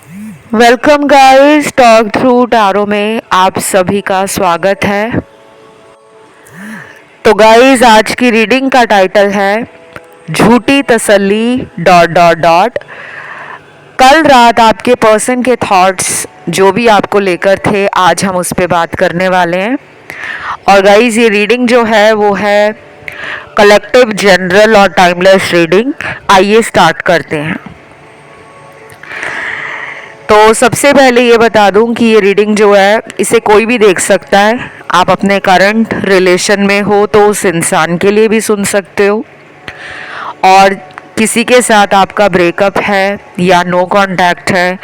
Welcome guys, talk through tarot में आप सभी का स्वागत है। तो गाइस, आज की रीडिंग का टाइटल है झूठी तसल्ली डॉट डॉट डॉट। कल रात आपके पर्सन के थॉट्स जो भी आपको लेकर थे, आज हम उस पर बात करने वाले हैं। और गाइस, ये रीडिंग जो है वो है कलेक्टिव, जनरल और टाइमलेस रीडिंग। आइए स्टार्ट करते हैं। तो सबसे पहले ये बता दूं कि ये रीडिंग जो है इसे कोई भी देख सकता है। आप अपने करंट रिलेशन में हो तो उस इंसान के लिए भी सुन सकते हो, और किसी के साथ आपका ब्रेकअप है या नो कांटेक्ट है,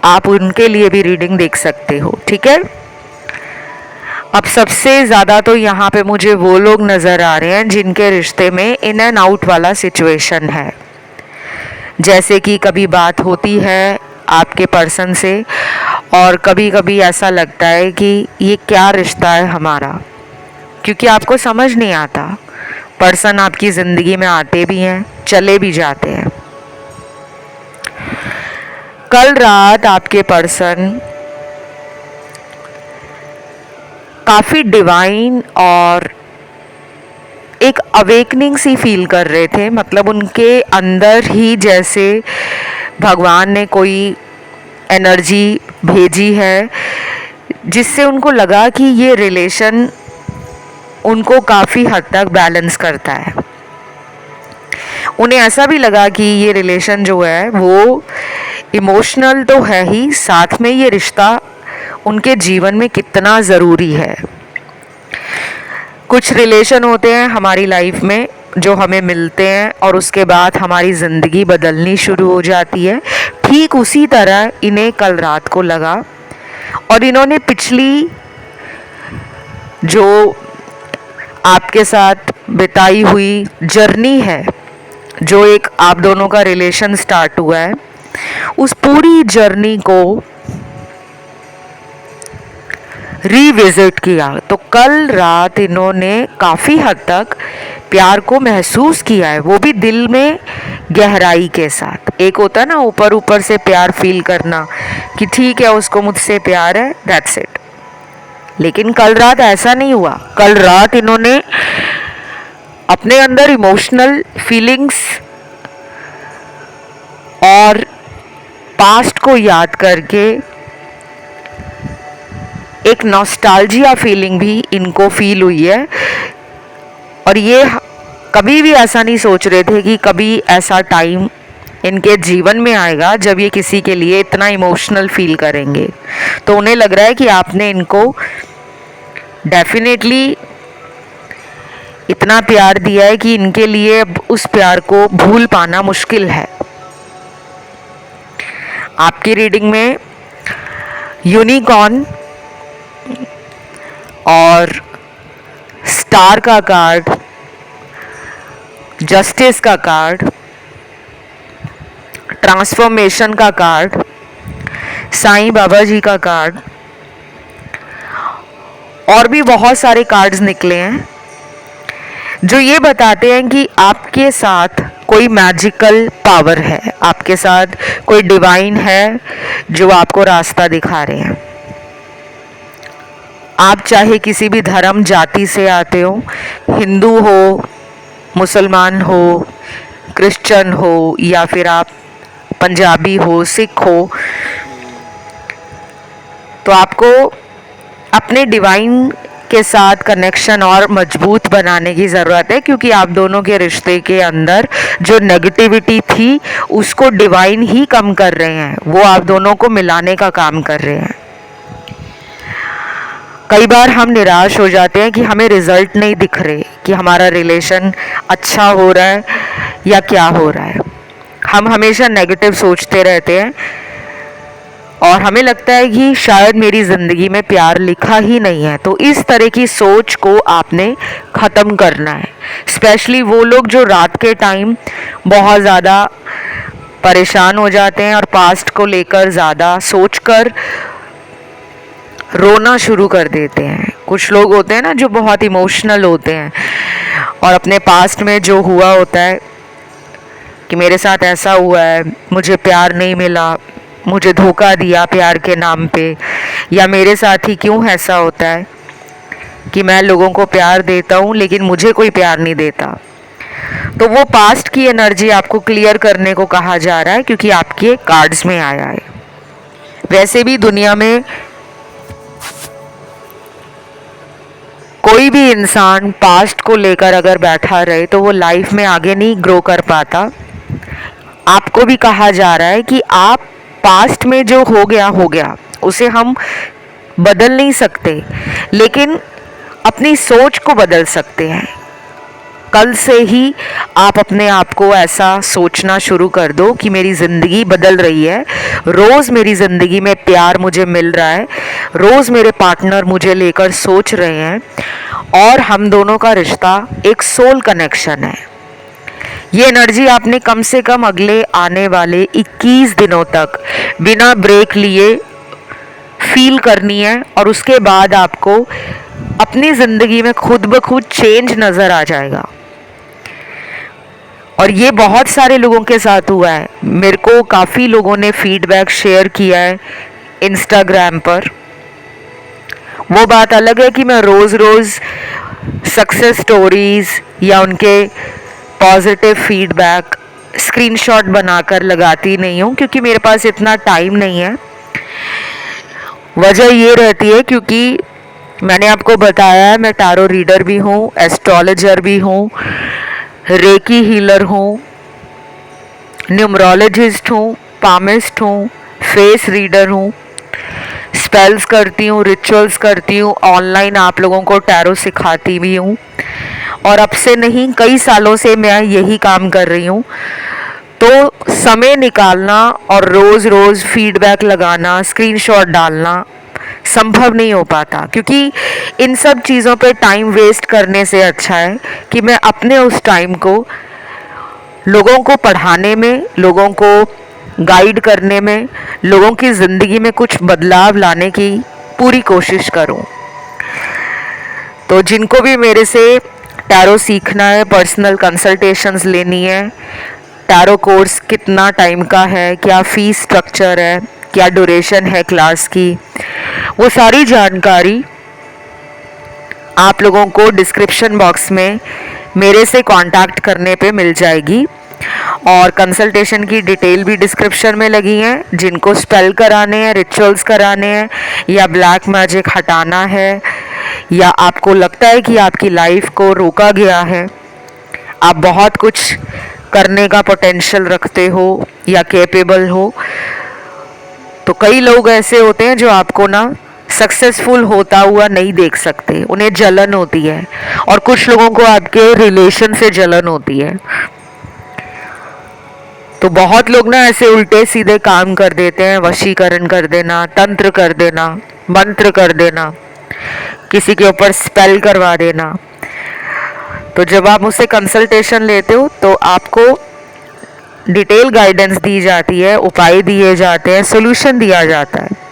आप उनके लिए भी रीडिंग देख सकते हो। ठीक है। अब सबसे ज़्यादा तो यहाँ पे मुझे वो लोग नज़र आ रहे हैं जिनके रिश्ते में इन एंड आउट वाला सिचुएशन है। जैसे कि कभी बात होती है आपके पर्सन से और कभी कभी ऐसा लगता है कि ये क्या रिश्ता है हमारा, क्योंकि आपको समझ नहीं आता। पर्सन आपकी ज़िंदगी में आते भी हैं, चले भी जाते हैं। कल रात आपके पर्सन काफ़ी डिवाइन और एक अवेकनिंग सी फील कर रहे थे। मतलब उनके अंदर ही जैसे भगवान ने कोई एनर्जी भेजी है, जिससे उनको लगा कि ये रिलेशन उनको काफ़ी हद तक बैलेंस करता है। उन्हें ऐसा भी लगा कि ये रिलेशन जो है वो इमोशनल तो है ही, साथ में ये रिश्ता उनके जीवन में कितना ज़रूरी है। कुछ रिलेशन होते हैं हमारी लाइफ में जो हमें मिलते हैं और उसके बाद हमारी ज़िंदगी बदलनी शुरू हो जाती है। ठीक उसी तरह इन्हें कल रात को लगा, और इन्होंने पिछली जो आपके साथ बिताई हुई जर्नी है, जो एक आप दोनों का रिलेशन स्टार्ट हुआ है, उस पूरी जर्नी को रीविजिट किया। तो कल रात इन्होंने काफ़ी हद तक प्यार को महसूस किया है, वो भी दिल में गहराई के साथ। एक होता है ना ऊपर ऊपर से प्यार फील करना कि ठीक है उसको मुझसे प्यार है, दैट्स इट। लेकिन कल रात ऐसा नहीं हुआ। कल रात इन्होंने अपने अंदर इमोशनल फीलिंग्स और पास्ट को याद करके एक नॉस्टैल्जिया फीलिंग भी इनको फील हुई है। और ये कभी भी ऐसा नहीं सोच रहे थे कि कभी ऐसा टाइम इनके जीवन में आएगा जब ये किसी के लिए इतना इमोशनल फील करेंगे। तो उन्हें लग रहा है कि आपने इनको डेफिनेटली इतना प्यार दिया है कि इनके लिए अब उस प्यार को भूल पाना मुश्किल है। आपकी रीडिंग में यूनिकॉर्न और स्टार का कार्ड, जस्टिस का कार्ड, ट्रांसफॉर्मेशन का कार्ड, साईं बाबा जी का कार्ड और भी बहुत सारे कार्ड्स निकले हैं जो ये बताते हैं कि आपके साथ कोई मैजिकल पावर है, आपके साथ कोई डिवाइन है जो आपको रास्ता दिखा रहे हैं। आप चाहे किसी भी धर्म जाति से आते हो, हिंदू हो, मुसलमान हो, क्रिश्चियन हो, या फिर आप पंजाबी हो, सिख हो, तो आपको अपने डिवाइन के साथ कनेक्शन और मजबूत बनाने की ज़रूरत है, क्योंकि आप दोनों के रिश्ते के अंदर जो नेगेटिविटी थी उसको डिवाइन ही कम कर रहे हैं। वो आप दोनों को मिलाने का काम कर रहे हैं। कई बार हम निराश हो जाते हैं कि हमें रिजल्ट नहीं दिख रहे कि हमारा रिलेशन अच्छा हो रहा है या क्या हो रहा है। हम हमेशा नेगेटिव सोचते रहते हैं और हमें लगता है कि शायद मेरी ज़िंदगी में प्यार लिखा ही नहीं है। तो इस तरह की सोच को आपने ख़त्म करना है। स्पेशली वो लोग जो रात के टाइम बहुत ज़्यादा परेशान हो जाते हैं और पास्ट को लेकर ज़्यादा सोचकर रोना शुरू कर देते हैं। कुछ लोग होते हैं ना जो बहुत इमोशनल होते हैं और अपने पास्ट में जो हुआ होता है कि मेरे साथ ऐसा हुआ है, मुझे प्यार नहीं मिला, मुझे धोखा दिया प्यार के नाम पे, या मेरे साथ ही क्यों ऐसा होता है कि मैं लोगों को प्यार देता हूँ लेकिन मुझे कोई प्यार नहीं देता। तो वो पास्ट की एनर्जी आपको क्लियर करने को कहा जा रहा है, क्योंकि आपके कार्ड्स में आया है। वैसे भी दुनिया में कोई भी इंसान पास्ट को लेकर अगर बैठा रहे तो वो लाइफ में आगे नहीं ग्रो कर पाता। आपको भी कहा जा रहा है कि आप पास्ट में जो हो गया उसे हम बदल नहीं सकते, लेकिन अपनी सोच को बदल सकते हैं। कल से ही आप अपने आप को ऐसा सोचना शुरू कर दो कि मेरी ज़िंदगी बदल रही है, रोज़ मेरी ज़िंदगी में प्यार मुझे मिल रहा है, रोज़ मेरे पार्टनर मुझे लेकर सोच रहे हैं और हम दोनों का रिश्ता एक सोल कनेक्शन है। ये एनर्जी आपने कम से कम अगले आने वाले 21 दिनों तक बिना ब्रेक लिए फील करनी है, और उसके बाद आपको अपनी ज़िंदगी में खुद ब खुद चेंज नज़र आ जाएगा। और ये बहुत सारे लोगों के साथ हुआ है। मेरे को काफ़ी लोगों ने फीडबैक शेयर किया है इंस्टाग्राम पर। वो बात अलग है कि मैं रोज़ रोज़ सक्सेस स्टोरीज़ या उनके पॉजिटिव फीडबैक स्क्रीनशॉट बनाकर लगाती नहीं हूँ, क्योंकि मेरे पास इतना टाइम नहीं है। वजह ये रहती है क्योंकि मैंने आपको बताया है मैं टारो रीडर भी हूँ, एस्ट्रोलॉजर भी हूँ, रेकी हीलर हूँ, न्यूमरोलॉजिस्ट हूँ, पामिस्ट हूँ, फेस रीडर हूँ, स्पेल्स करती हूँ, रिचुअल्स करती हूँ, ऑनलाइन आप लोगों को टैरो सिखाती भी हूँ। और अब से नहीं, कई सालों से मैं यही काम कर रही हूँ। तो समय निकालना और रोज़ रोज़ फीडबैक लगाना, स्क्रीनशॉट डालना संभव नहीं हो पाता, क्योंकि इन सब चीज़ों पे टाइम वेस्ट करने से अच्छा है कि मैं अपने उस टाइम को लोगों को पढ़ाने में, लोगों को गाइड करने में, लोगों की ज़िंदगी में कुछ बदलाव लाने की पूरी कोशिश करूं। तो जिनको भी मेरे से टैरो सीखना है, पर्सनल कंसल्टेशंस लेनी है, टैरो कोर्स कितना टाइम का है, क्या फ़ीस स्ट्रक्चर है, क्या ड्यूरेशन है क्लास की, वो सारी जानकारी आप लोगों को डिस्क्रिप्शन बॉक्स में मेरे से कांटेक्ट करने पे मिल जाएगी। और कंसल्टेशन की डिटेल भी डिस्क्रिप्शन में लगी हैं। जिनको स्पेल कराने हैं, रिचुअल्स कराने हैं, या ब्लैक मैजिक हटाना है, या आपको लगता है कि आपकी लाइफ को रोका गया है, आप बहुत कुछ करने का पोटेंशियल रखते हो या कैपेबल हो, तो कई लोग ऐसे होते हैं जो आपको ना सक्सेसफुल होता हुआ नहीं देख सकते, उन्हें जलन होती है, और कुछ लोगों को आपके रिलेशन से जलन होती है। तो बहुत लोग ना ऐसे उल्टे सीधे काम कर देते हैं, वशीकरण कर देना, तंत्र कर देना, मंत्र कर देना, किसी के ऊपर स्पेल करवा देना। तो जब आप मुझसे कंसल्टेशन लेते हो तो आपको डिटेल गाइडेंस दी जाती है, उपाय दिए जाते हैं, सोल्यूशन दिया जाता है।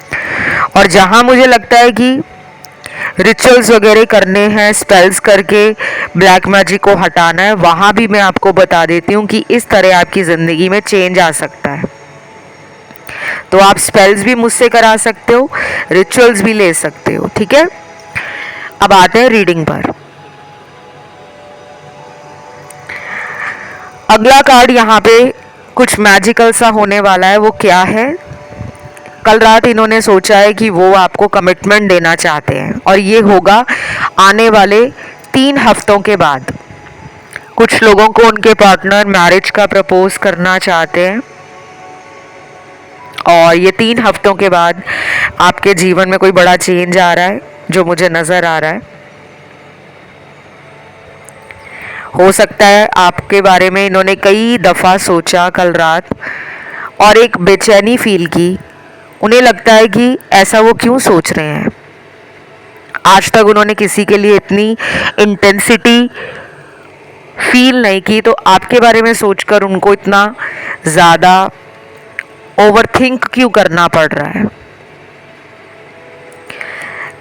और जहाँ मुझे लगता है कि रिचुअल्स वगैरह करने हैं, स्पेल्स करके ब्लैक मैजिक को हटाना है, वहाँ भी मैं आपको बता देती हूँ कि इस तरह आपकी ज़िंदगी में चेंज आ सकता है। तो आप स्पेल्स भी मुझसे करा सकते हो, रिचुअल्स भी ले सकते हो, ठीक है। अब आते हैं रीडिंग पर। अगला कार्ड यहाँ पे कुछ मैजिकल सा होने वाला है। वो क्या है? कल रात इन्होंने सोचा है कि वो आपको कमिटमेंट देना चाहते हैं, और ये होगा आने वाले 3 हफ्तों के बाद। कुछ लोगों को उनके पार्टनर मैरिज का प्रपोज करना चाहते हैं, और ये 3 हफ्तों के बाद आपके जीवन में कोई बड़ा चेंज आ रहा है जो मुझे नज़र आ रहा है। हो सकता है आपके बारे में इन्होंने कई दफ़ा सोचा कल रात और एक बेचैनी फील की। उन्हें लगता है कि ऐसा वो क्यों सोच रहे हैं। आज तक उन्होंने किसी के लिए इतनी इंटेंसिटी फील नहीं की, तो आपके बारे में सोचकर उनको इतना ज़्यादा ओवरथिंक क्यों करना पड़ रहा है।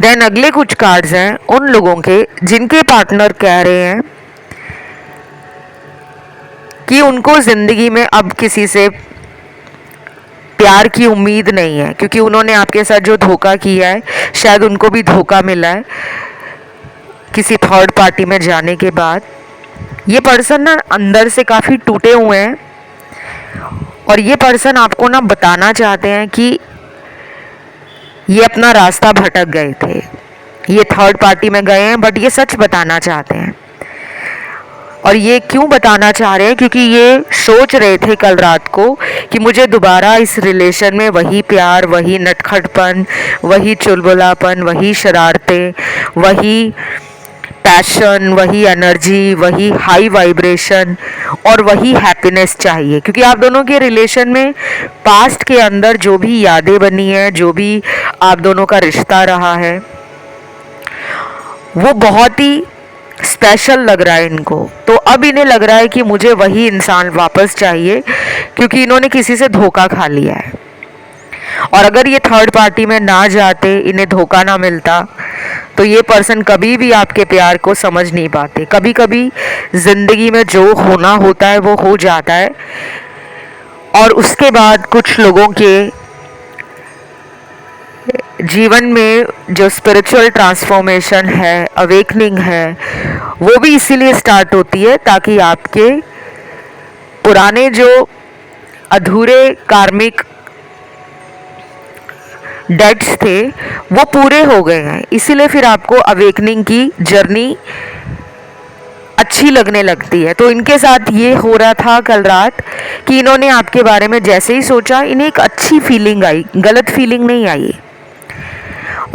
देन अगले कुछ कार्ड्स हैं उन लोगों के जिनके पार्टनर कह रहे हैं कि उनको ज़िंदगी में अब किसी से प्यार की उम्मीद नहीं है, क्योंकि उन्होंने आपके साथ जो धोखा किया है शायद उनको भी धोखा मिला है किसी थर्ड पार्टी में जाने के बाद। ये पर्सन ना अंदर से काफ़ी टूटे हुए हैं और ये पर्सन आपको ना बताना चाहते हैं कि ये अपना रास्ता भटक गए थे, ये थर्ड पार्टी में गए हैं, बट ये सच बताना चाहते हैं। और ये क्यों बताना चाह रहे हैं, क्योंकि ये सोच रहे थे कल रात को कि मुझे दोबारा इस रिलेशन में वही प्यार, वही नटखटपन, वही चुलबुलापन, वही शरारतें, वही पैशन, वही एनर्जी, वही हाई वाइब्रेशन और वही हैप्पीनेस चाहिए। क्योंकि आप दोनों के रिलेशन में पास्ट के अंदर जो भी यादें बनी है, जो भी आप दोनों का रिश्ता रहा है, वो बहुत ही स्पेशल लग रहा है इनको। तो अब इन्हें लग रहा है कि मुझे वही इंसान वापस चाहिए, क्योंकि इन्होंने किसी से धोखा खा लिया है। और अगर ये थर्ड पार्टी में ना जाते, इन्हें धोखा ना मिलता, तो ये पर्सन कभी भी आपके प्यार को समझ नहीं पाते। कभी कभी ज़िंदगी में जो होना होता है वो हो जाता है, और उसके बाद कुछ लोगों के जीवन में जो स्पिरिचुअल ट्रांसफॉर्मेशन है, अवेकनिंग है, वो भी इसीलिए स्टार्ट होती है ताकि आपके पुराने जो अधूरे कार्मिक डेट्स थे वो पूरे हो गए हैं। इसीलिए फिर आपको अवेकनिंग की जर्नी अच्छी लगने लगती है। तो इनके साथ ये हो रहा था कल रात कि इन्होंने आपके बारे में जैसे ही सोचा, इन्हें एक अच्छी फीलिंग आई, गलत फीलिंग नहीं आई।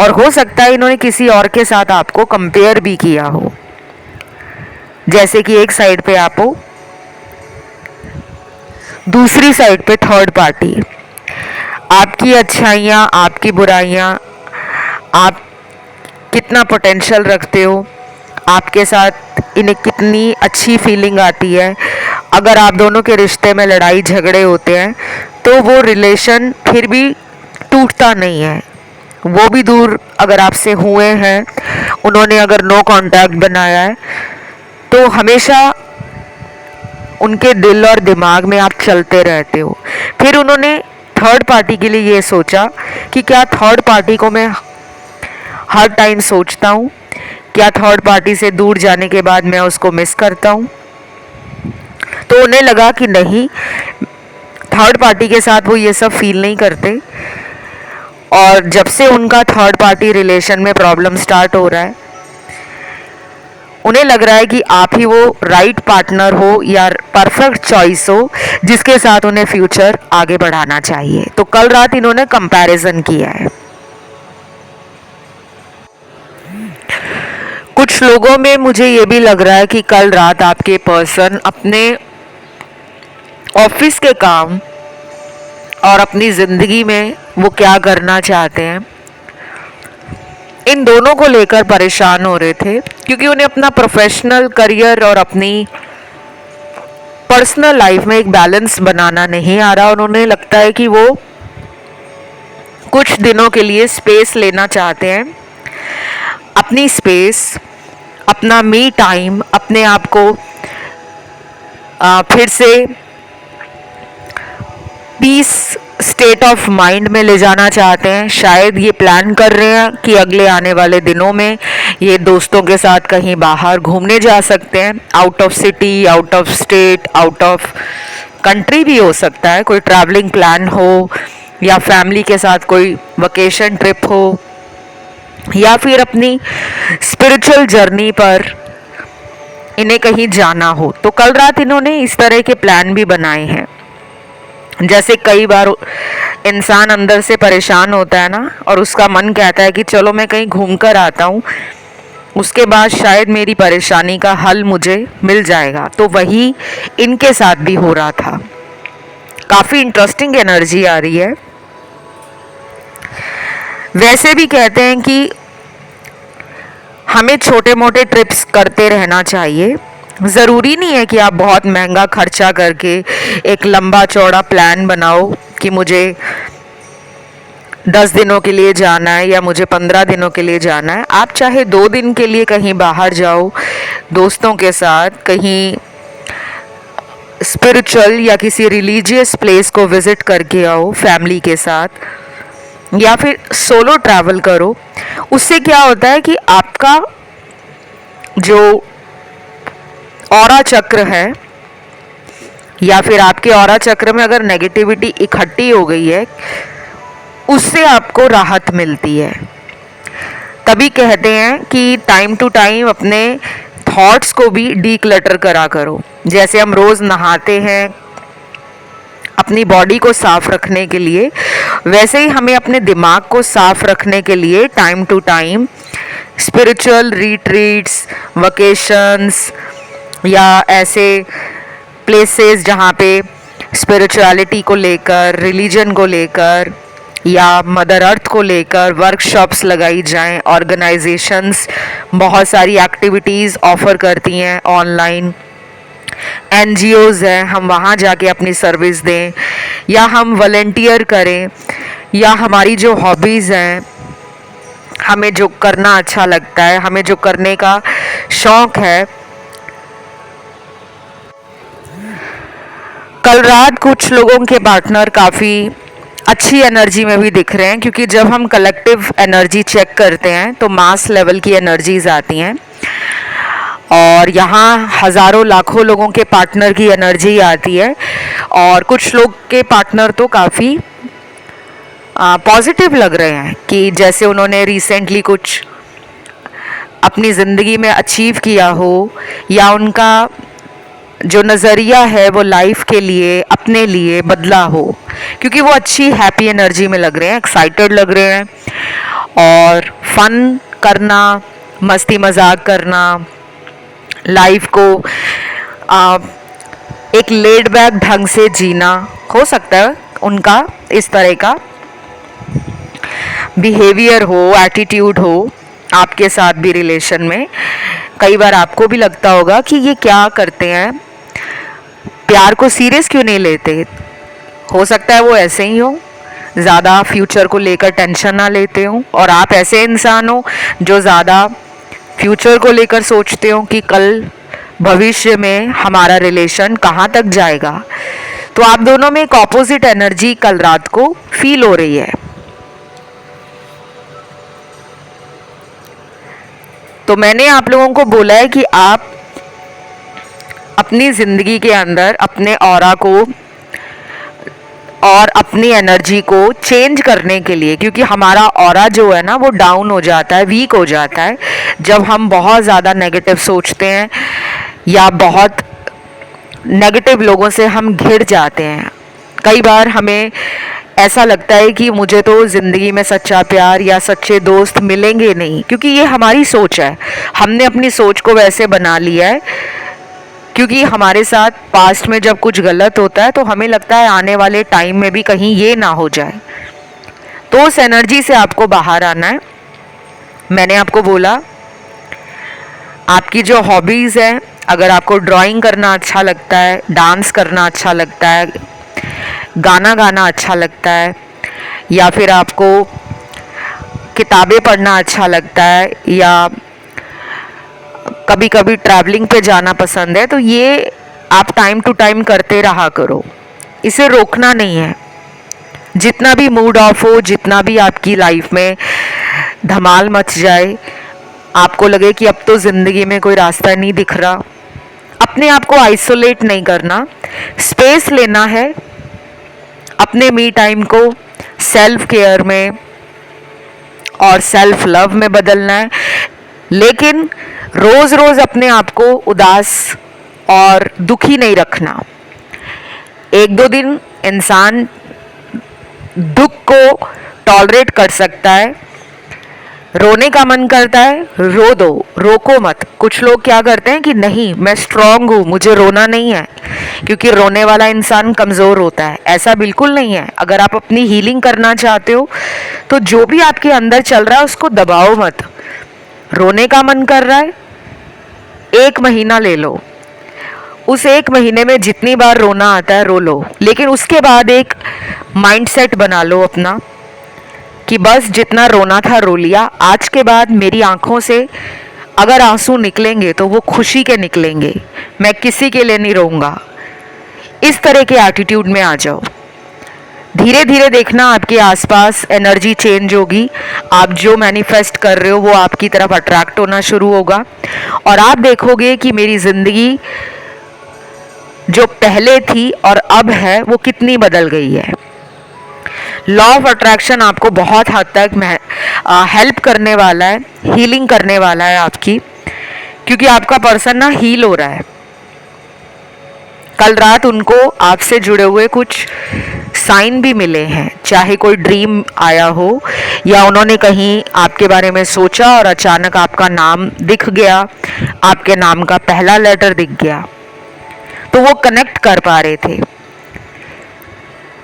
और हो सकता है इन्होंने किसी और के साथ आपको कंपेयर भी किया हो, जैसे कि एक साइड पे आप हो, दूसरी साइड पे थर्ड पार्टी। आपकी अच्छाइयाँ, आपकी बुराइयाँ, आप कितना पोटेंशियल रखते हो, आपके साथ इन्हें कितनी अच्छी फीलिंग आती है। अगर आप दोनों के रिश्ते में लड़ाई झगड़े होते हैं तो वो रिलेशन फिर भी टूटता नहीं है। वो भी दूर अगर आपसे हुए हैं, उन्होंने अगर नो कांटेक्ट बनाया है, तो हमेशा उनके दिल और दिमाग में आप चलते रहते हो। फिर उन्होंने थर्ड पार्टी के लिए ये सोचा कि क्या थर्ड पार्टी को मैं हर टाइम सोचता हूँ, क्या थर्ड पार्टी से दूर जाने के बाद मैं उसको मिस करता हूँ। तो उन्हें लगा कि नहीं, थर्ड पार्टी के साथ वो ये सब फील नहीं करते। और जब से उनका थर्ड पार्टी रिलेशन में प्रॉब्लम स्टार्ट हो रहा है, उन्हें लग रहा है कि आप ही वो राइट पार्टनर हो या परफेक्ट चॉइस हो जिसके साथ उन्हें फ्यूचर आगे बढ़ाना चाहिए। तो कल रात इन्होंने कंपैरिजन किया है। कुछ लोगों में मुझे ये भी लग रहा है कि कल रात आपके पर्सन अपने ऑफिस के काम और अपनी ज़िंदगी में वो क्या करना चाहते हैं, इन दोनों को लेकर परेशान हो रहे थे, क्योंकि उन्हें अपना प्रोफेशनल करियर और अपनी पर्सनल लाइफ में एक बैलेंस बनाना नहीं आ रहा। उन्होंने लगता है कि वो कुछ दिनों के लिए स्पेस लेना चाहते हैं, अपनी स्पेस, अपना मी टाइम, अपने आप को फिर से पीस स्टेट ऑफ माइंड में ले जाना चाहते हैं। शायद ये प्लान कर रहे हैं कि अगले आने वाले दिनों में ये दोस्तों के साथ कहीं बाहर घूमने जा सकते हैं, out of city, out of state, out of country भी हो सकता है। कोई ट्रैवलिंग प्लान हो या फैमिली के साथ कोई वकेशन ट्रिप हो या फिर अपनी स्पिरिचुअल जर्नी पर इन्हें कहीं जाना हो। तो कल रात इन्होंने इस तरह के प्लान भी बनाए हैं। जैसे कई बार इंसान अंदर से परेशान होता है ना, और उसका मन कहता है कि चलो मैं कहीं घूम कर आता हूँ, उसके बाद शायद मेरी परेशानी का हल मुझे मिल जाएगा। तो वही इनके साथ भी हो रहा था। काफ़ी इंटरेस्टिंग एनर्जी आ रही है। वैसे भी कहते हैं कि हमें छोटे मोटे ट्रिप्स करते रहना चाहिए। ज़रूरी नहीं है कि आप बहुत महंगा खर्चा करके एक लंबा चौड़ा प्लान बनाओ कि मुझे 10 दिनों के लिए जाना है या मुझे 15 दिनों के लिए जाना है। आप चाहे 2 दिन के लिए कहीं बाहर जाओ, दोस्तों के साथ कहीं स्पिरिचुअल या किसी रिलीजियस प्लेस को विजिट करके आओ फैमिली के साथ, या फिर सोलो ट्रैवल करो। उससे क्या होता है कि आपका जो ऑरा चक्र है, या फिर आपके ऑरा चक्र में अगर नेगेटिविटी इकट्ठी हो गई है, उससे आपको राहत मिलती है। तभी कहते हैं कि टाइम टू टाइम अपने थॉट्स को भी डीक्लटर करा करो। जैसे हम रोज़ नहाते हैं अपनी बॉडी को साफ रखने के लिए, वैसे ही हमें अपने दिमाग को साफ रखने के लिए time to time spiritual retreats, vacations या ऐसे प्लेसेस जहाँ पे स्पिरिचुअलिटी को लेकर, रिलीजन को लेकर या मदर अर्थ को लेकर वर्कशॉप्स लगाई जाएं। ऑर्गेनाइजेशंस बहुत सारी एक्टिविटीज़ ऑफ़र करती हैं ऑनलाइन, एनजीओज़ हैं, हम वहाँ जाके अपनी सर्विस दें या हम वॉलंटियर करें, या हमारी जो हॉबीज़ हैं, हमें जो करना अच्छा लगता है, हमें जो करने का शौक़ है। कल रात कुछ लोगों के पार्टनर काफ़ी अच्छी एनर्जी में भी दिख रहे हैं, क्योंकि जब हम कलेक्टिव एनर्जी चेक करते हैं तो मास लेवल की एनर्जीज आती हैं, और यहाँ हज़ारों लाखों लोगों के पार्टनर की एनर्जी आती है। और कुछ लोग के पार्टनर तो काफ़ी पॉजिटिव लग रहे हैं कि जैसे उन्होंने रिसेंटली कुछ अपनी ज़िंदगी में अचीव किया हो, या उनका जो नज़रिया है वो लाइफ के लिए, अपने लिए बदला हो, क्योंकि वो अच्छी हैप्पी एनर्जी में लग रहे हैं, एक्साइटेड लग रहे हैं। और फन करना, मस्ती मजाक करना, लाइफ को एक लेड बैक ढंग से जीना, हो सकता है उनका इस तरह का बिहेवियर हो, एटीट्यूड हो आपके साथ भी रिलेशन में। कई बार आपको भी लगता होगा कि ये क्या करते हैं, प्यार को सीरियस क्यों नहीं लेते। हो सकता है वो ऐसे ही हो, ज़्यादा फ्यूचर को लेकर टेंशन ना लेते हो, और आप ऐसे इंसान हो जो ज़्यादा फ्यूचर को लेकर सोचते हो कि कल भविष्य में हमारा रिलेशन कहाँ तक जाएगा। तो आप दोनों में एक ऑपोजिट एनर्जी कल रात को फील हो रही है। तो मैंने आप लोगों को बोला है कि आप अपनी ज़िंदगी के अंदर अपने ऑरा को और अपनी एनर्जी को चेंज करने के लिए, क्योंकि हमारा ऑरा जो है ना वो डाउन हो जाता है, वीक हो जाता है जब हम बहुत ज़्यादा नेगेटिव सोचते हैं या बहुत नेगेटिव लोगों से हम घिर जाते हैं। कई बार हमें ऐसा लगता है कि मुझे तो ज़िंदगी में सच्चा प्यार या सच्चे दोस्त मिलेंगे नहीं, क्योंकि ये हमारी सोच है, हमने अपनी सोच को वैसे बना लिया है। क्योंकि हमारे साथ पास्ट में जब कुछ गलत होता है तो हमें लगता है आने वाले टाइम में भी कहीं ये ना हो जाए। तो उस एनर्जी से आपको बाहर आना है। मैंने आपको बोला आपकी जो हॉबीज़ हैं, अगर आपको ड्राइंग करना अच्छा लगता है, डांस करना अच्छा लगता है, गाना गाना अच्छा लगता है, या फिर आपको किताबें पढ़ना अच्छा लगता है, या कभी कभी ट्रैवलिंग पे जाना पसंद है, तो ये आप टाइम टू टाइम करते रहा करो, इसे रोकना नहीं है। जितना भी मूड ऑफ हो, जितना भी आपकी लाइफ में धमाल मच जाए, आपको लगे कि अब तो ज़िंदगी में कोई रास्ता नहीं दिख रहा, अपने आप को आइसोलेट नहीं करना, स्पेस लेना है, अपने मी टाइम को सेल्फ केयर में और सेल्फ लव में बदलना है। लेकिन रोज़ रोज़ अपने आप को उदास और दुखी नहीं रखना। एक दो दिन इंसान दुख को टॉलरेट कर सकता है, रोने का मन करता है रो दो, रोको मत। कुछ लोग क्या करते हैं कि नहीं मैं स्ट्रांग हूँ, मुझे रोना नहीं है, क्योंकि रोने वाला इंसान कमज़ोर होता है। ऐसा बिल्कुल नहीं है। अगर आप अपनी हीलिंग करना चाहते हो तो जो भी आपके अंदर चल रहा है उसको दबाओ मत। रोने का मन कर रहा है, 1 महीना ले लो, उस 1 महीने में जितनी बार रोना आता है रो लो, लेकिन उसके बाद एक माइंडसेट बना लो अपना कि बस जितना रोना था रो लिया, आज के बाद मेरी आंखों से अगर आंसू निकलेंगे तो वो खुशी के निकलेंगे, मैं किसी के लिए नहीं रोऊंगा। इस तरह के एटीट्यूड में आ जाओ। धीरे धीरे देखना आपके आसपास एनर्जी चेंज होगी, आप जो मैनिफेस्ट कर रहे हो वो आपकी तरफ अट्रैक्ट होना शुरू होगा और आप देखोगे कि मेरी ज़िंदगी जो पहले थी और अब है वो कितनी बदल गई है। लॉ ऑफ अट्रैक्शन आपको बहुत हद तक हेल्प करने वाला है, हीलिंग करने वाला है आपकी, क्योंकि आपका पर्सन ना हील हो रहा है। कल रात उनको आपसे जुड़े हुए कुछ साइन भी मिले हैं, चाहे कोई ड्रीम आया हो या उन्होंने कहीं आपके बारे में सोचा और अचानक आपका नाम दिख गया, आपके नाम का पहला लेटर दिख गया, तो वो कनेक्ट कर पा रहे थे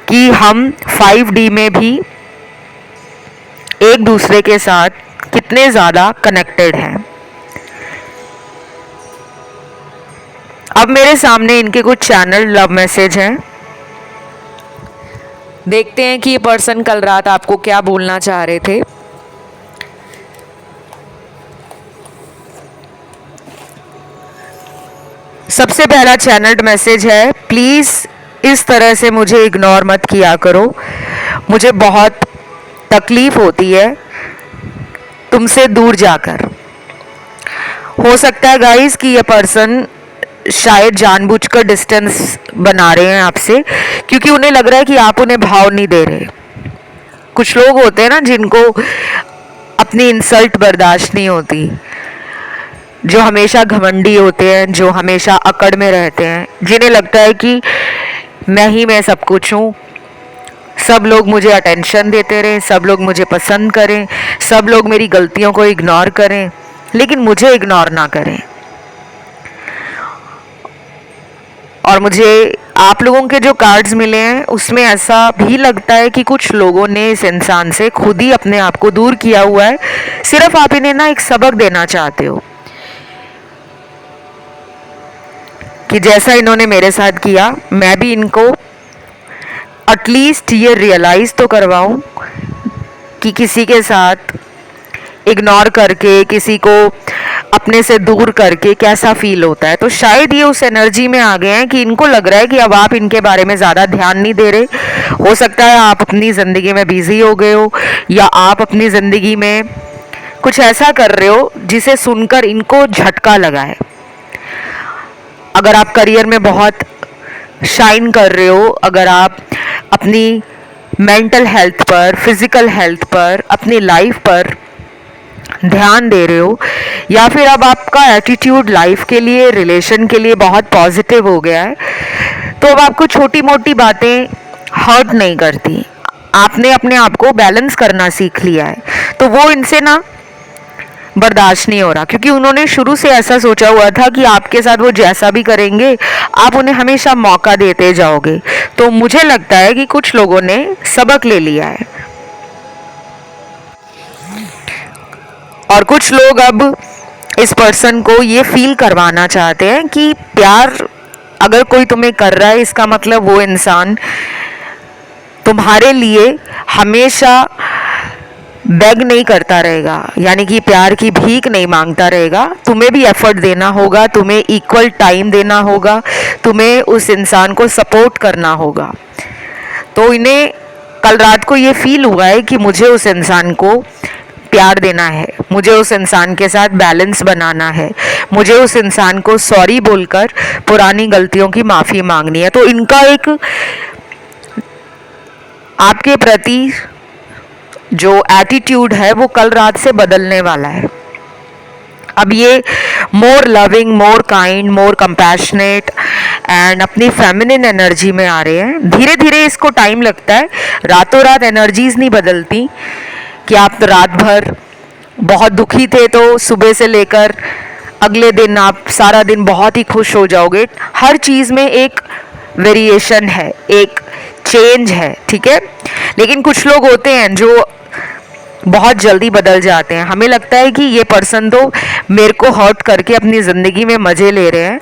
कि हम 5D में भी एक दूसरे के साथ कितने ज़्यादा कनेक्टेड हैं। अब मेरे सामने इनके कुछ चैनल लव मैसेज हैं, देखते हैं कि ये पर्सन कल रात आपको क्या बोलना चाह रहे थे। सबसे पहला चैनल्ड मैसेज है, प्लीज़ इस तरह से मुझे इग्नोर मत किया करो, मुझे बहुत तकलीफ़ होती है तुमसे दूर जाकर। हो सकता है गाइस कि ये पर्सन शायद जानबूझकर डिस्टेंस बना रहे हैं आपसे, क्योंकि उन्हें लग रहा है कि आप उन्हें भाव नहीं दे रहे। कुछ लोग होते हैं ना जिनको अपनी इंसल्ट बर्दाश्त नहीं होती, जो हमेशा घमंडी होते हैं, जो हमेशा अकड़ में रहते हैं, जिन्हें लगता है कि मैं सब कुछ हूँ, सब लोग मुझे अटेंशन देते रहें, सब लोग मुझे पसंद करें, सब लोग मेरी गलतियों को इग्नोर करें, लेकिन मुझे इग्नोर ना करें। और मुझे आप लोगों के जो कार्ड्स मिले हैं उसमें ऐसा भी लगता है कि कुछ लोगों ने इस इंसान से खुद ही अपने आप को दूर किया हुआ है, सिर्फ आप इन्हें ना एक सबक देना चाहते हो कि जैसा इन्होंने मेरे साथ किया मैं भी इनको एटलीस्ट ये रियलाइज़ तो करवाऊं कि किसी के साथ इग्नोर करके, किसी को अपने से दूर करके कैसा फील होता है। तो शायद ये उस एनर्जी में आ गए हैं कि इनको लग रहा है कि अब आप इनके बारे में ज़्यादा ध्यान नहीं दे रहे। हो सकता है आप अपनी ज़िंदगी में बिजी हो गए हो, या आप अपनी ज़िंदगी में कुछ ऐसा कर रहे हो जिसे सुनकर इनको झटका लगा है। अगर आप करियर में बहुत शाइन कर रहे हो, अगर आप अपनी मेंटल हेल्थ पर, फिज़िकल हेल्थ पर, अपनी लाइफ पर ध्यान दे रहे हो, या फिर अब आपका एटीट्यूड लाइफ के लिए, रिलेशन के लिए बहुत पॉजिटिव हो गया है, तो अब आपको छोटी मोटी बातें हर्ट नहीं करती। आपने अपने आप को बैलेंस करना सीख लिया है, तो वो इनसे ना बर्दाश्त नहीं हो रहा, क्योंकि उन्होंने शुरू से ऐसा सोचा हुआ था कि आपके साथ वो जैसा भी करेंगे आप उन्हें हमेशा मौका देते जाओगे। तो मुझे लगता है कि कुछ लोगों ने सबक ले लिया है और कुछ लोग अब इस पर्सन को ये फील करवाना चाहते हैं कि प्यार अगर कोई तुम्हें कर रहा है, इसका मतलब वो इंसान तुम्हारे लिए हमेशा बेग नहीं करता रहेगा, यानी कि प्यार की भीख नहीं मांगता रहेगा। तुम्हें भी एफर्ट देना होगा, तुम्हें इक्वल टाइम देना होगा, तुम्हें उस इंसान को सपोर्ट करना होगा। तो इन्हें कल रात को ये फील हुआ है कि मुझे उस इंसान को प्यार देना है, मुझे उस इंसान के साथ बैलेंस बनाना है, मुझे उस इंसान को सॉरी बोलकर पुरानी गलतियों की माफ़ी मांगनी है। तो इनका एक आपके प्रति जो एटीट्यूड है वो कल रात से बदलने वाला है। अब ये more loving, more kind, more compassionate and अपनी फेमिनिन एनर्जी में आ रहे हैं। धीरे धीरे इसको टाइम लगता है, रातों रात एनर्जीज नहीं बदलती कि आप रात भर बहुत दुखी थे तो सुबह से लेकर अगले दिन आप सारा दिन बहुत ही खुश हो जाओगे। हर चीज़ में एक वेरिएशन है, एक चेंज है, ठीक है। लेकिन कुछ लोग होते हैं जो बहुत जल्दी बदल जाते हैं। हमें लगता है कि ये पर्सन तो मेरे को हर्ट करके अपनी ज़िंदगी में मज़े ले रहे हैं,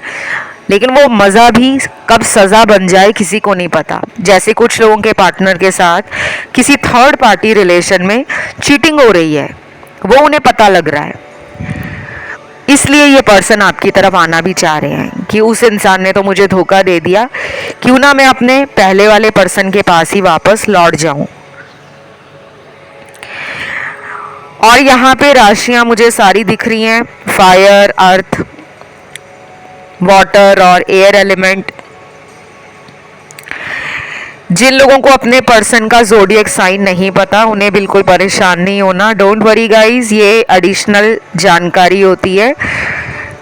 लेकिन वो मज़ा भी कब सज़ा बन जाए किसी को नहीं पता। जैसे कुछ लोगों के पार्टनर के साथ किसी थर्ड पार्टी रिलेशन में चीटिंग हो रही है, वो उन्हें पता लग रहा है। इसलिए ये पर्सन आपकी तरफ आना भी चाह रहे हैं कि उस इंसान ने तो मुझे धोखा दे दिया, क्यों ना मैं अपने पहले वाले पर्सन के पास ही वापस लौट जाऊं। और यहाँ पे राशियां मुझे सारी दिख रही हैं, फायर, अर्थ, वाटर और एयर एलिमेंट। जिन लोगों को अपने पर्सन का ज़ोडिएक साइन नहीं पता उन्हें बिल्कुल परेशान नहीं होना, डोंट वरी गाइस, ये एडिशनल जानकारी होती है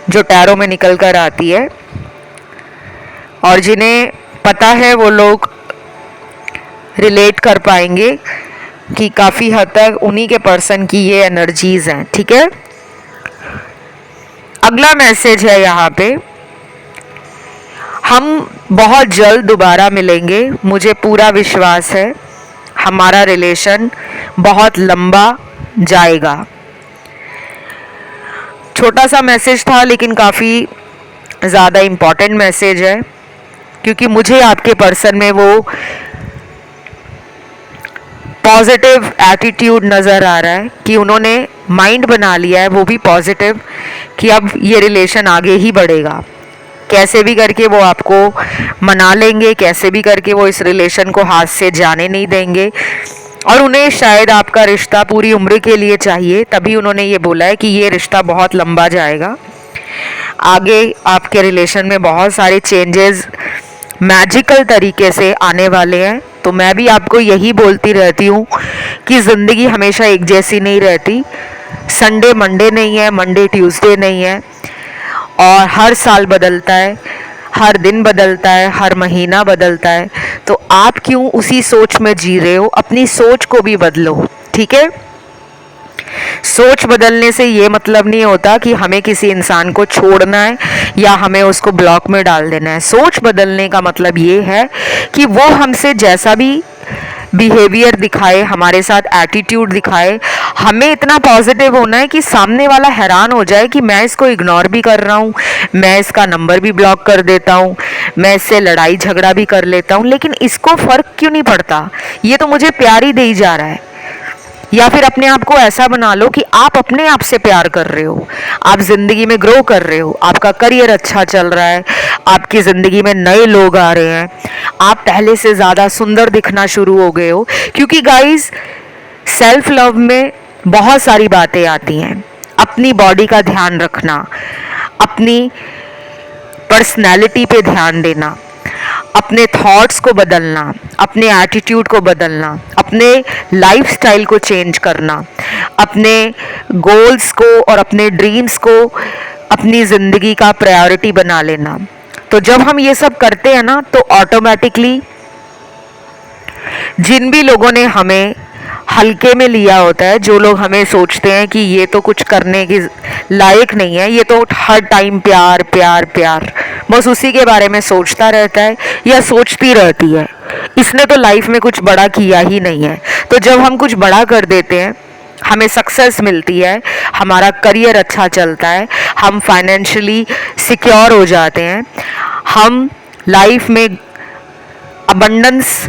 जो टैरो में निकल कर आती है। और जिन्हें पता है वो लोग रिलेट कर पाएंगे कि काफ़ी हद तक उन्हीं के पर्सन की ये एनर्जीज हैं, ठीक है। अगला मैसेज है यहाँ पे, हम बहुत जल्द दोबारा मिलेंगे, मुझे पूरा विश्वास है हमारा रिलेशन बहुत लंबा जाएगा। छोटा सा मैसेज था लेकिन काफ़ी ज़्यादा इम्पॉर्टेंट मैसेज है, क्योंकि मुझे आपके पर्सन में वो पॉजिटिव एटीट्यूड नज़र आ रहा है कि उन्होंने माइंड बना लिया है, वो भी पॉजिटिव, कि अब ये रिलेशन आगे ही बढ़ेगा। कैसे भी करके वो आपको मना लेंगे, कैसे भी करके वो इस रिलेशन को हाथ से जाने नहीं देंगे। और उन्हें शायद आपका रिश्ता पूरी उम्र के लिए चाहिए, तभी उन्होंने ये बोला है कि ये रिश्ता बहुत लंबा जाएगा। आगे आपके रिलेशन में बहुत सारे चेंजेस मैजिकल तरीके से आने वाले हैं। तो मैं भी आपको यही बोलती रहती हूँ कि ज़िंदगी हमेशा एक जैसी नहीं रहती। संडे मंडे नहीं है, मंडे ट्यूसडे नहीं है, और हर साल बदलता है, हर दिन बदलता है, हर महीना बदलता है। तो आप क्यों उसी सोच में जी रहे हो? अपनी सोच को भी बदलो, ठीक है। सोच बदलने से ये मतलब नहीं होता कि हमें किसी इंसान को छोड़ना है या हमें उसको ब्लॉक में डाल देना है। सोच बदलने का मतलब ये है कि वो हमसे जैसा भी बिहेवियर दिखाए, हमारे साथ एटीट्यूड दिखाए, हमें इतना पॉजिटिव होना है कि सामने वाला हैरान हो जाए कि मैं इसको इग्नोर भी कर रहा हूँ, मैं इसका नंबर भी ब्लॉक कर देता हूँ, मैं इससे लड़ाई झगड़ा भी कर लेता हूँ, लेकिन इसको फ़र्क क्यों नहीं पड़ता, ये तो मुझे प्यार ही दे ही जा रहा है। या फिर अपने आप को ऐसा बना लो कि आप अपने आप से प्यार कर रहे हो, आप ज़िंदगी में ग्रो कर रहे हो, आपका करियर अच्छा चल रहा है, आपकी ज़िंदगी में नए लोग आ रहे हैं, आप पहले से ज़्यादा सुंदर दिखना शुरू हो गए हो। क्योंकि गाइस, सेल्फ लव में बहुत सारी बातें आती हैं। अपनी बॉडी का ध्यान रखना, अपनी पर्सनैलिटी पे ध्यान देना, अपने थॉट्स को बदलना, अपने एटीट्यूड को बदलना, अपने लाइफस्टाइल को चेंज करना, अपने गोल्स को और अपने ड्रीम्स को अपनी ज़िंदगी का प्रायोरिटी बना लेना। तो जब हम ये सब करते हैं ना, तो ऑटोमेटिकली जिन भी लोगों ने हमें हल्के में लिया होता है, जो लोग हमें सोचते हैं कि ये तो कुछ करने की लायक नहीं है, ये तो हर टाइम प्यार प्यार प्यार, बस उसी के बारे में सोचता रहता है या सोचती रहती है, इसने तो लाइफ में कुछ बड़ा किया ही नहीं है। तो जब हम कुछ बड़ा कर देते हैं, हमें सक्सेस मिलती है, हमारा करियर अच्छा चलता है, हम फाइनेंशियली सिक्योर हो जाते हैं, हम लाइफ में अबंडेंस,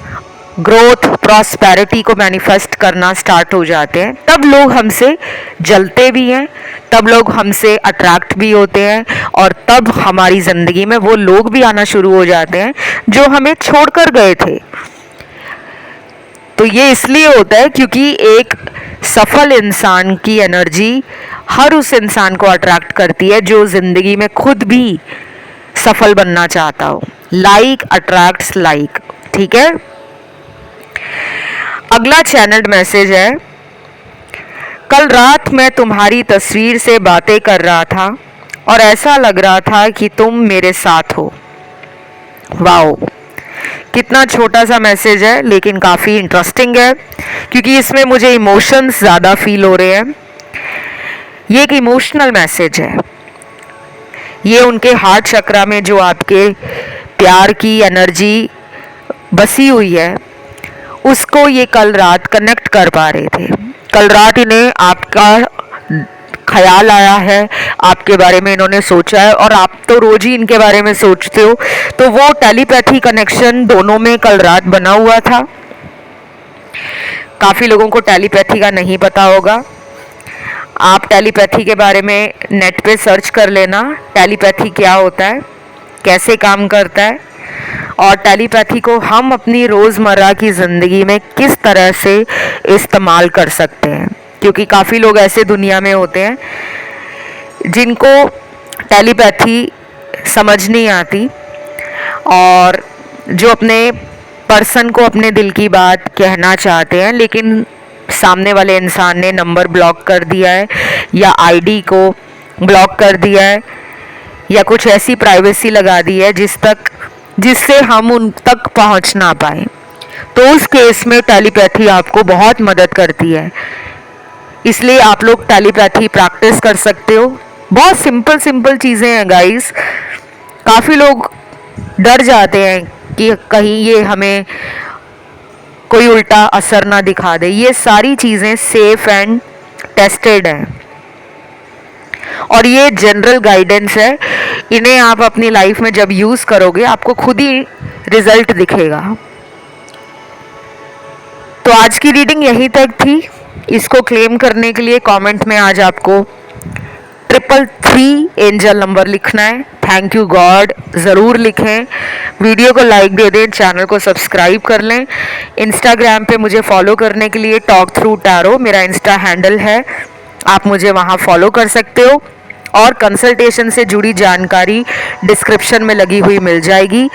ग्रोथ, प्रॉस्पेरिटी को मैनिफेस्ट करना स्टार्ट हो जाते हैं, तब लोग हमसे जलते भी हैं, तब लोग हमसे अट्रैक्ट भी होते हैं, और तब हमारी ज़िंदगी में वो लोग भी आना शुरू हो जाते हैं जो हमें छोड़कर गए थे। तो ये इसलिए होता है क्योंकि एक सफल इंसान की एनर्जी हर उस इंसान को अट्रैक्ट करती है जो ज़िंदगी में खुद भी सफल बनना चाहता हो। लाइक अट्रैक्ट्स लाइक, ठीक है। अगला चैनल्ड मैसेज है, कल रात मैं तुम्हारी तस्वीर से बातें कर रहा था और ऐसा लग रहा था कि तुम मेरे साथ हो। वाओ, कितना छोटा सा मैसेज है लेकिन काफ़ी इंटरेस्टिंग है, क्योंकि इसमें मुझे इमोशंस ज़्यादा फील हो रहे हैं। ये एक इमोशनल मैसेज है, ये उनके हार्ट चक्रा में जो आपके प्यार की एनर्जी बसी हुई है, उसको ये कल रात कनेक्ट कर पा रहे थे। कल रात इन्हें आपका ख्याल आया है, आपके बारे में इन्होंने सोचा है, और आप तो रोज ही इनके बारे में सोचते हो, तो वो टेलीपैथी कनेक्शन दोनों में कल रात बना हुआ था। काफ़ी लोगों को टेलीपैथी का नहीं पता होगा। आप टेलीपैथी के बारे में नेट पे सर्च कर लेना, टेलीपैथी क्या होता है, कैसे काम करता है, और टेलीपैथी को हम अपनी रोज़मर्रा की ज़िंदगी में किस तरह से इस्तेमाल कर सकते हैं। क्योंकि काफ़ी लोग ऐसे दुनिया में होते हैं जिनको टेलीपैथी समझ नहीं आती, और जो अपने पर्सन को अपने दिल की बात कहना चाहते हैं लेकिन सामने वाले इंसान ने नंबर ब्लॉक कर दिया है या आईडी को ब्लॉक कर दिया है या कुछ ऐसी प्राइवेसी लगा दी है जिससे हम उन तक पहुंच ना पाए, तो उस केस में टेलीपैथी आपको बहुत मदद करती है। इसलिए आप लोग टेलीपैथी प्रैक्टिस कर सकते हो। बहुत सिंपल सिंपल चीज़ें हैं गाइस। काफ़ी लोग डर जाते हैं कि कहीं ये हमें कोई उल्टा असर ना दिखा दे। ये सारी चीज़ें सेफ एंड टेस्टेड हैं और ये जनरल गाइडेंस है। इन्हें आप अपनी लाइफ में जब यूज़ करोगे आपको खुद ही रिजल्ट दिखेगा। तो आज की रीडिंग यहीं तक थी। इसको क्लेम करने के लिए कमेंट में आज आपको 333 एंजल नंबर लिखना है। थैंक यू गॉड ज़रूर लिखें, वीडियो को लाइक दे दें, चैनल को सब्सक्राइब कर लें। इंस्टाग्राम पे मुझे फॉलो करने के लिए टॉक थ्रू टैरो मेरा इंस्टा हैंडल है, आप मुझे वहाँ फॉलो कर सकते हो। और कंसल्टेशन से जुड़ी जानकारी डिस्क्रिप्शन में लगी हुई मिल जाएगी।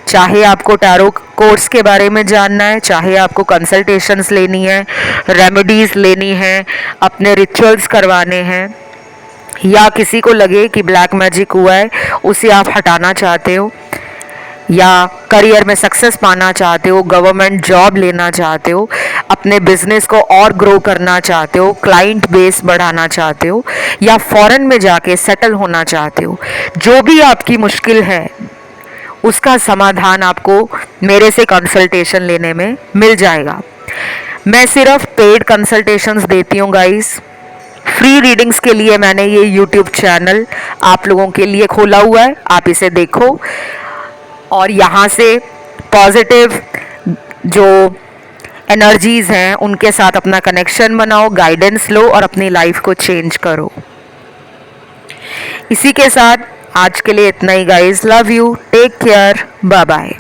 चाहे आपको टैरो कोर्स के बारे में जानना है, चाहे आपको कंसल्टेशंस लेनी है, रेमेडीज़ लेनी है, अपने रिचुअल्स करवाने हैं, या किसी को लगे कि ब्लैक मैजिक हुआ है उसे आप हटाना चाहते हो, या करियर में सक्सेस पाना चाहते हो, गवर्नमेंट जॉब लेना चाहते हो, अपने बिजनेस को और ग्रो करना चाहते हो, क्लाइंट बेस बढ़ाना चाहते हो, या फॉरेन में जाके सेटल होना चाहते हो, जो भी आपकी मुश्किल है उसका समाधान आपको मेरे से कंसल्टेशन लेने में मिल जाएगा। मैं सिर्फ पेड कंसल्टेशंस देती हूँ गाइस। फ्री रीडिंग्स के लिए मैंने ये यूट्यूब चैनल आप लोगों के लिए खोला हुआ है, आप इसे देखो और यहाँ से पॉजिटिव जो एनर्जीज़ हैं उनके साथ अपना कनेक्शन बनाओ, गाइडेंस लो और अपनी लाइफ को चेंज करो। इसी के साथ आज के लिए इतना ही guys. Love you, take care, bye bye.